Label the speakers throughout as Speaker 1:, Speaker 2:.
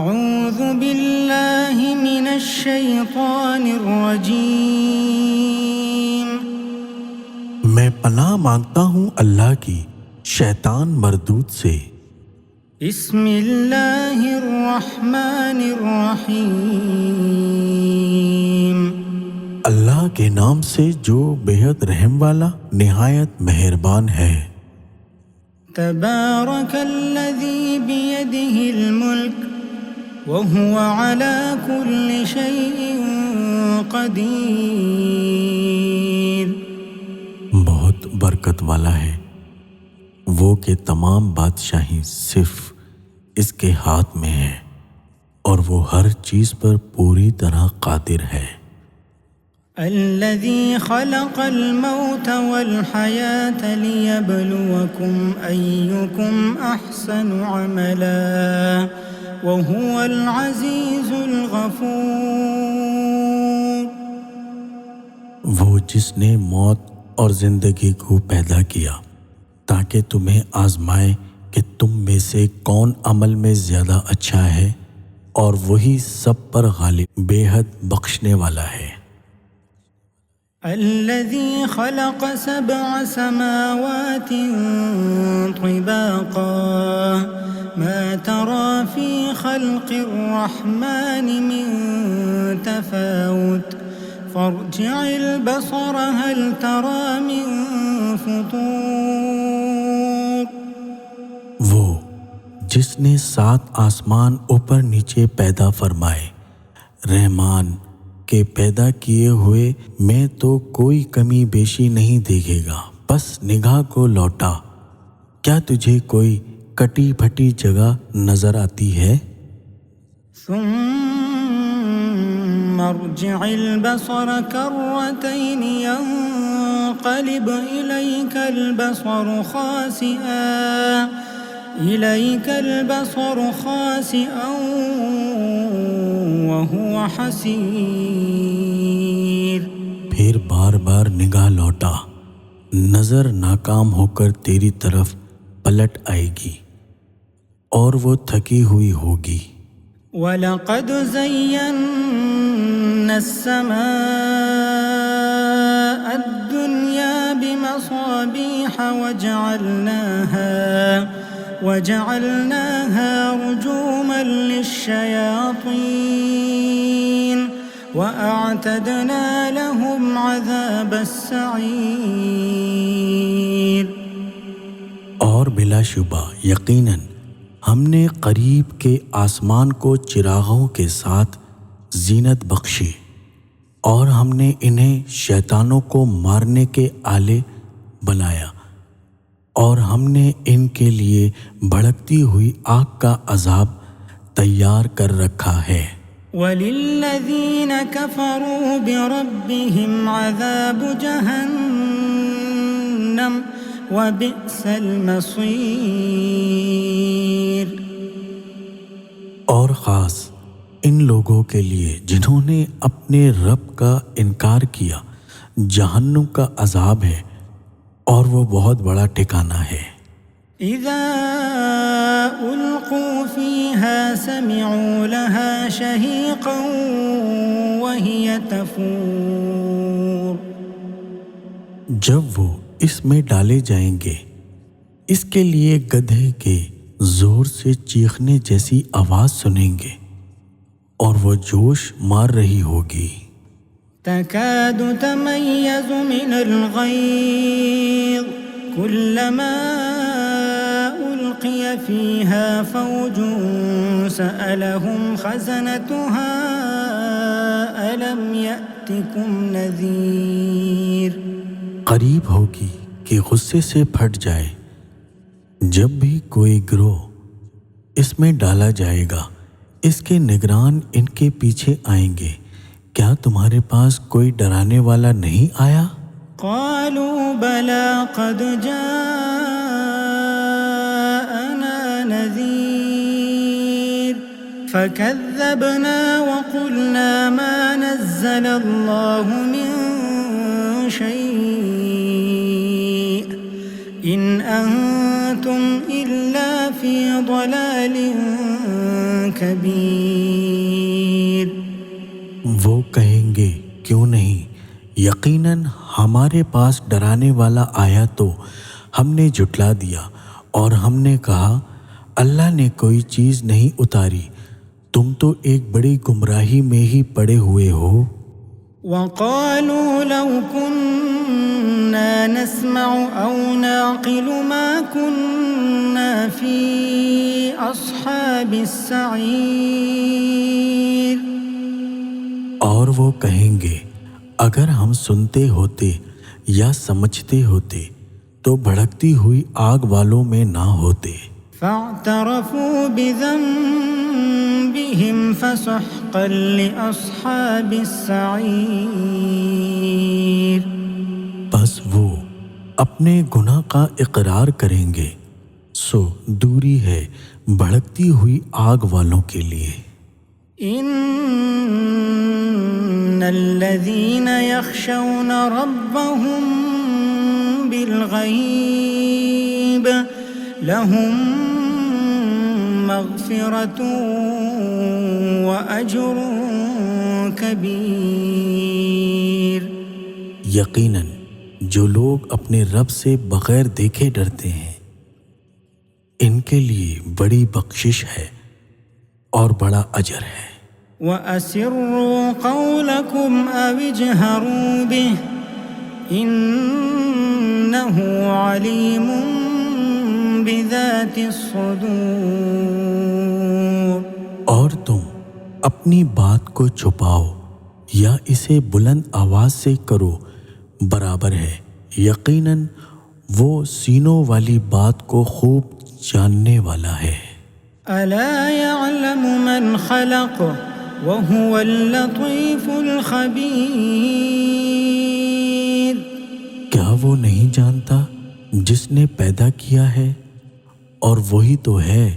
Speaker 1: أعوذ بالله من الشيطان الرجيم
Speaker 2: میں پناہ مانگتا ہوں اللہ کی شیطان مردود سے۔
Speaker 1: بسم اللہ الرحمن الرحیم
Speaker 2: اللہ کے نام سے جو بےحد رحم والا نہایت مہربان ہے۔
Speaker 1: تبارک الذی بیدہ الملک وهو على كل شيء قدیر۔
Speaker 2: بہت برکت والا ہے وہ کہ تمام بادشاہی صرف اس کے ہاتھ میں ہے اور وہ ہر چیز پر پوری طرح قادر ہے۔
Speaker 1: الذي خلق الموت والحياة ليبلوكم أيكم أحسن عملا وهو العزيز الغفور۔
Speaker 2: وہ جس نے موت اور زندگی کو پیدا کیا تاکہ تمہیں آزمائے کہ تم میں سے کون عمل میں زیادہ اچھا ہے، اور وہی سب پر غالب بے حد بخشنے والا ہے۔
Speaker 1: الذي خلق 7 سماوات طباقا ما ترى في خلق الرحمن من تفاوت فارجع البصر هل ترى من فطور۔
Speaker 2: وہ جس نے 7 آسمان اوپر نیچے پیدا فرمائے، رحمان کے پیدا کیے ہوئے میں تو کوئی کمی بیشی نہیں دیکھے گا، بس نگاہ کو لوٹا، کیا تجھے کوئی کٹی پھٹی جگہ نظر آتی ہے؟
Speaker 1: ثم ارجع البصر كرتين ينقلب إليك البصر خاسئا وهو حسير۔
Speaker 2: پھر بار بار نگاہ لوٹا، نظر ناکام ہو کر تیری طرف پلٹ آئے گی اور وہ تھکی ہوئی ہوگی۔
Speaker 1: وَلَقَدْ زَيَّنَّا السَّمَاءَ الدُّنْيَا بِمَصَابِيحَ وَجَعَلْنَاهَا رُجُومًا لِلشَّيَاطِينِ وَأَعْتَدْنَا لَهُمْ عَذَابَ السَّعِيرِ۔
Speaker 2: اور بلا شبہ یقیناً ہم نے قریب کے آسمان کو چراغوں کے ساتھ زینت بخشی، اور ہم نے انہیں شیطانوں کو مارنے کے آلے بنایا، اور ہم نے ان کے لیے بھڑکتی ہوئی آگ کا عذاب تیار کر رکھا ہے۔
Speaker 1: وَلِلَّذِينَ كَفَرُوا بِرَبِّهِمْ عَذَابُ جَهَنَّمَ وَبِئْسَ الْمَصِيرُ۔
Speaker 2: اور خاص ان لوگوں کے لیے جنہوں نے اپنے رب کا انکار کیا جہنم کا عذاب ہے، اور وہ بہت بڑا ٹھکانہ ہے۔
Speaker 1: اذا القوا فيها سمعوا لها شهيقا وهي تفور۔
Speaker 2: جب وہ اس میں ڈالے جائیں گے، اس کے لیے گدھے کے زور سے چیخنے جیسی آواز سنیں گے، اور وہ جوش مار رہی ہوگی۔
Speaker 1: تكاد تميز من الغيظ كلما ألقي فيها فوج سألهم خزنتها ألم يأتكم نذير۔
Speaker 2: قریب ہوگی کہ غصے سے پھٹ جائے جب بھی کوئی گروہ اس میں ڈالا جائے گا، اس کے نگران ان کے پیچھے آئیں گے، کیا تمہارے پاس کوئی ڈرانے والا نہیں آیا؟
Speaker 1: قالوا بلى قد جاءنا نذير فكذبنا وقلنا ما نزل الله من شيء إن أنتم إلا في ضلال كبير.
Speaker 2: وہ کہیں گے کیوں نہیں، یقیناً ہمارے پاس ڈرانے والا آیا تو ہم نے جھٹلا دیا، اور ہم نے کہا اللہ نے کوئی چیز نہیں اتاری، تم تو ایک بڑی گمراہی میں ہی پڑے ہوئے ہو۔
Speaker 1: وقالوا لو كنا نسمع أو نعقل ما كنا في أصحاب السعير.
Speaker 2: اور وہ کہیں گے اگر ہم سنتے ہوتے یا سمجھتے ہوتے تو بھڑکتی ہوئی آگ والوں میں نہ ہوتے۔
Speaker 1: فاعترفوا بذنبهم فسحقا لأصحاب السعير.
Speaker 2: بس وہ اپنے گناہ کا اقرار کریں گے، سو دوری ہے بھڑکتی ہوئی آگ والوں کے لیے۔
Speaker 1: ان الذين يخشون ربهم بالغيب لهم مغفرة وأجر كبير.
Speaker 2: یقیناً جو لوگ اپنے رب سے بغیر دیکھے ڈرتے ہیں ان کے لیے بڑی بخشش ہے اور بڑا اجر ہے۔
Speaker 1: وَأَسِرُّوا قَوْلَكُمْ أَوِ اجْهَرُوا بِهِ إِنَّهُ عَلِيمٌ بِذَاتِ الصُّدُورِ.
Speaker 2: اور تم اپنی بات کو چھپاؤ یا اسے بلند آواز سے کرو، برابر ہے، یقیناً وہ سینوں والی بات کو خوب جاننے والا ہے۔
Speaker 1: أَلَا يَعْلَمُ مَنْ خَلَقَ وَهُوَ اللَّطِيفُ الْخَبِيرُ.
Speaker 2: کیا وہ نہیں جانتا جس نے پیدا کیا ہے، اور وہی تو ہے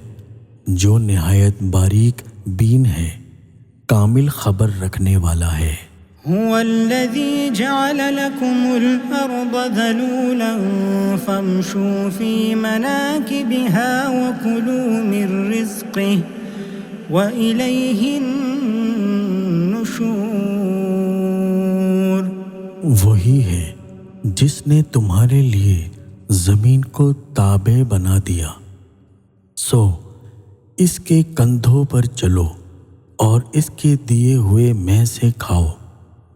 Speaker 2: جو نہایت باریک بین ہے، کامل خبر رکھنے والا ہے۔
Speaker 1: هو الذي جعل لكم الأرض ذلولا فامشوا في مناكبها وكلوا من رزقه وإليه النشور.
Speaker 2: وہی ہے جس نے تمہارے لیے زمین کو تابع بنا دیا، سو اس کے کندھوں پر چلو اور اس کے دیے ہوئے میں سے کھاؤ،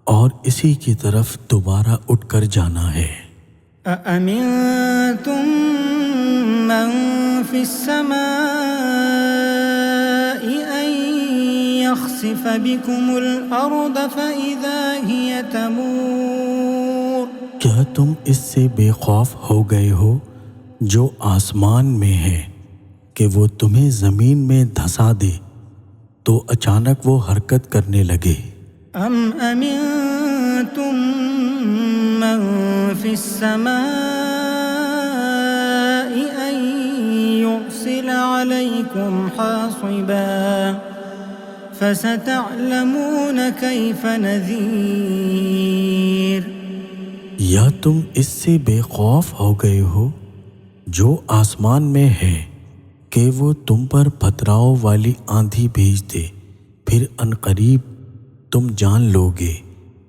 Speaker 2: اور اسی کی طرف دوبارہ اٹھ کر جانا ہے۔
Speaker 1: أَأَمِنتُم مَّن فِي السَّمَاءِ أَن يَخْسِفَ بِكُمُ الْأَرْضَ فَإِذَا هِيَ تَمُورُ.
Speaker 2: کیا تم اس سے بے خوف ہو گئے ہو جو آسمان میں ہے کہ وہ تمہیں زمین میں دھسا دے تو اچانک وہ حرکت کرنے لگے؟
Speaker 1: أَمْ أَمِنتُم مَّن فِي السَّمَاءِ أَن يُرْسِلَ عَلَيْكُمْ حَاصِبًا فَسَتَعْلَمُونَ كَيْفَ نَذِيرِ.
Speaker 2: یا تم اس سے بے خوف ہو گئے ہو جو آسمان میں ہے کہ وہ تم پر پتھراؤ والی آندھی بھیج دے، پھر عنقریب تم جان لوگے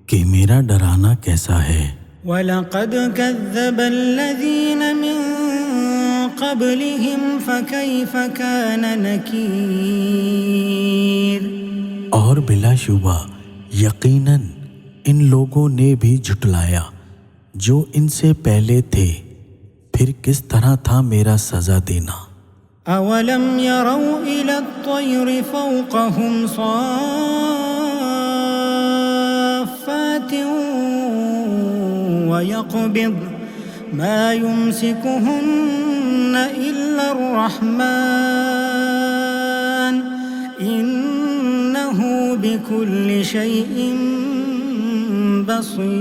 Speaker 2: کہ میرا ڈرانا کیسا ہے۔
Speaker 1: وَلَقَدْ كَذَّبَ الَّذِينَ مِن قَبْلِهِمْ فَكَيْفَ كَانَ نَكِيرِ.
Speaker 2: اور بلا شبہ یقیناً ان لوگوں نے بھی جھٹلایا جو ان سے پہلے تھے، پھر کس طرح تھا میرا سزا دینا۔
Speaker 1: أَوَلَمْ يَرَوْا إِلَى الطَّيْرِ فَوْقَهُمْ صَافَّاتٍ وَيَقْبِضْنَ مَا يُمْسِكُهُنَّ إِلَّا الرَّحْمَنُ إِنَّهُ بِكُلِّ شَيْءٍ بَصِيرٌ.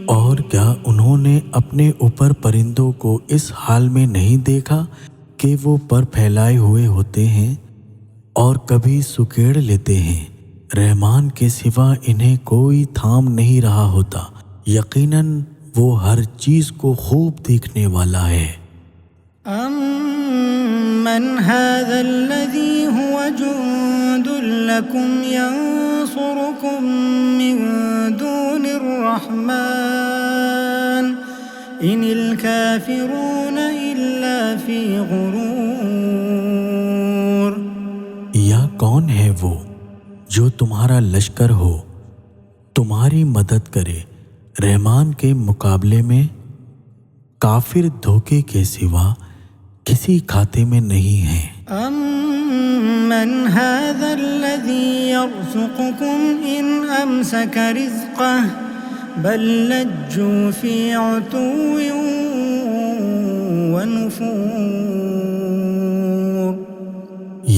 Speaker 2: اور کیا انہوں نے اپنے اوپر پرندوں کو اس حال میں نہیں دیکھا کہ وہ پر پھیلائے ہوئے ہوتے ہیں اور کبھی سکیڑ لیتے ہیں؟ رحمان کے سوا انہیں کوئی تھام نہیں رہا ہوتا، یقیناً وہ ہر چیز کو خوب دیکھنے والا ہے۔
Speaker 1: من هذا الذي هو جند لكم ينصركم من دون الرحمن إن الكافرون إلا في غرور.
Speaker 2: یا کون ہے وہ جو تمہارا لشکر ہو، تمہاری مدد کرے رحمان کے مقابلے میں؟ کافر دھوکے کے سوا کسی کھاتے میں نہیں ہیں.
Speaker 1: أَمَّنْ هَذَا الَّذِي يَرْزُقُكُمْ إِنْ أَمْسَكَ رِزْقَهُ بَلْ لَجُّوا فِي عُتُوٍّ وَنُفُورٍ.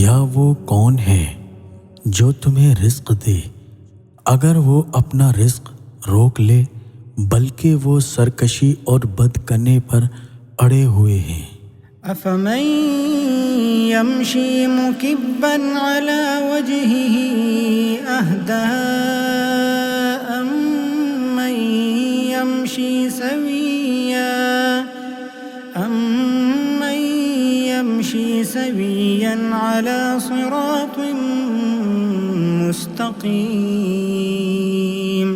Speaker 2: یا وہ کون ہے جو تمہیں رزق دے اگر وہ اپنا رزق روک لے، بلکہ وہ سرکشی اور بدکنے پر اڑے ہوئے ہیں.
Speaker 1: أَفَمَن يَمْشِي مُكِبًّا عَلَى وَجْهِهِ أَهْدَىٰ أَمَّن يَمْشِي سَوِيًّا عَلَى صِرَاطٍ مُسْتَقِيمٍ.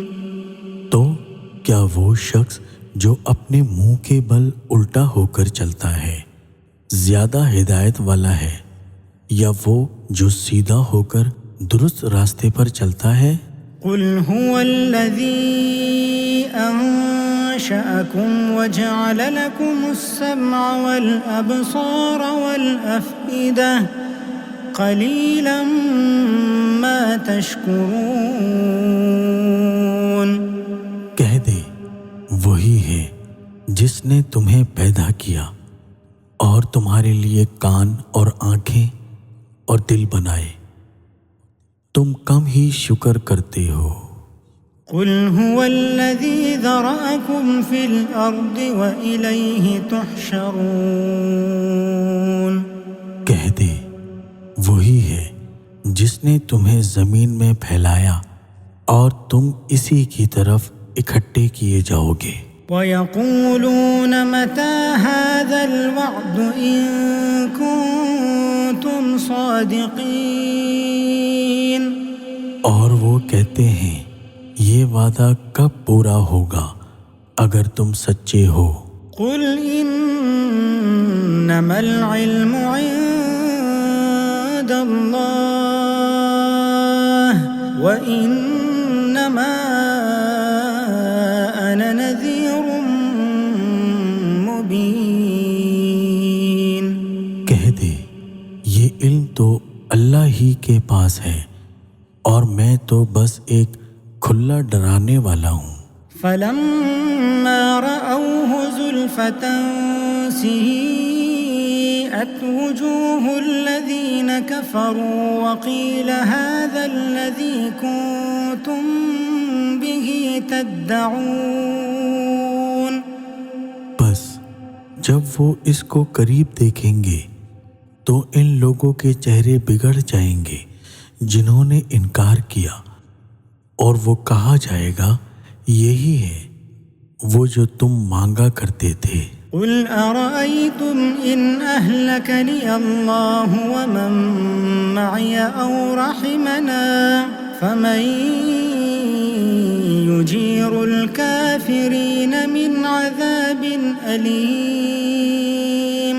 Speaker 2: تو کیا وہ شخص جو اپنے منہ کے بل الٹا ہو کر چلتا ہے زیادہ ہدایت والا ہے، یا وہ جو سیدھا ہو کر درست راستے پر چلتا ہے؟
Speaker 1: قل هو الذي أنشأكم وجعل لكم السمع والأبصار والأفئدة قليلا ما تشكرون.
Speaker 2: کہہ دے وہی ہے جس نے تمہیں پیدا کیا اور تمہارے لیے کان اور آنکھیں اور دل بنائے، تم کم ہی شکر کرتے ہو.
Speaker 1: قل هو الذي ذرأكم في الأرض وإليه تحشرون.
Speaker 2: کہہ دے وہی ہے جس نے تمہیں زمین میں پھیلایا اور تم اسی کی طرف اکٹھے کیے جاؤ گے.
Speaker 1: وَيَقُولُونَ مَتَى هَذَا الْوَعْدُ إِن كُنتُمْ صَادِقِينَ.
Speaker 2: اور وہ کہتے ہیں یہ وعدہ کب پورا ہوگا اگر تم سچے ہو.
Speaker 1: قُلْ إِنَّمَا الْعِلْمُ عِندَ اللَّهِ وَإِنَّمَا أَنَا نَذِيرٌ مُبِينٌ.
Speaker 2: کہہ دے یہ علم تو اللہ ہی کے پاس ہے اور میں تو بس ایک کھلا ڈرانے والا ہوں.
Speaker 1: فَلَمَّا رَأَوْهُ زُلْفَةً سِيئَتْ وُجُوهُ الَّذِينَ كَفَرُوا وَقِيلَ هَذَا الَّذِي كُنتُم بِهِ تَدَّعُونَ.
Speaker 2: بس جب وہ اس کو قریب دیکھیں گے تو ان لوگوں کے چہرے بگڑ جائیں گے جنہوں نے انکار کیا، اور وہ کہا جائے گا یہی ہے وہ جو تم مانگا کرتے تھے.
Speaker 1: قُلْ أَرَأَيْتُمْ إِنْ أَهْلَكَنِيَ اللَّهُ وَمَن مَّعِيَ أَوْ رَحِمَنَا فَمَن يُجِيرُ الْكَافِرِينَ مِنْ عَذَابٍ أَلِيمٍ.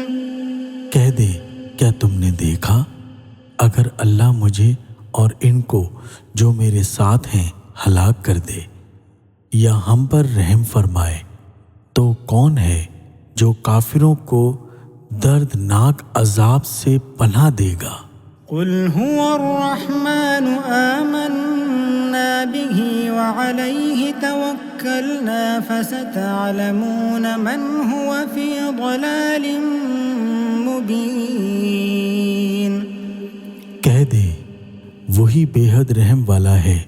Speaker 2: کہہ دے کیا تم نے دیکھا اگر اللہ مجھے اور ان کو جو میرے ساتھ ہیں ہلاک کر دے یا ہم پر رحم فرمائے تو کون ہے جو کافروں کو دردناک عذاب سے پناہ دے گا.
Speaker 1: قل هو الرحمن آمنا به وعليه توكلنا فستعلمون من هو في ضلال مبين.
Speaker 2: کہہ دے وہی بے حد رحم والا ہے،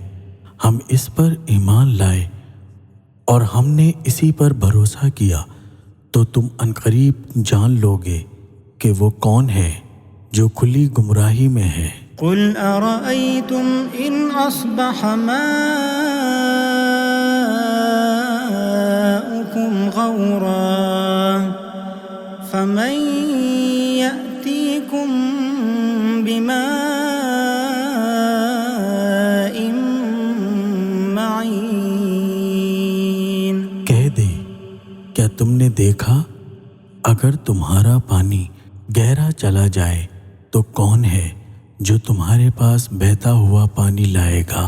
Speaker 2: ہم اس پر ایمان لائے اور ہم نے اسی پر بھروسہ کیا تو تم عنقریب جان لوگے کہ وہ کون ہے جو کھلی گمراہی میں ہے.
Speaker 1: قل أرأيتم إن أصبح ماؤكم غورا فمن يأتي يأتيكم بماء معين
Speaker 2: کہہ دے کیا تم نے دیکھا اگر تمہارا پانی گہرا چلا جائے تو کون ہے جو تمہارے پاس بہتا ہوا پانی لائے گا؟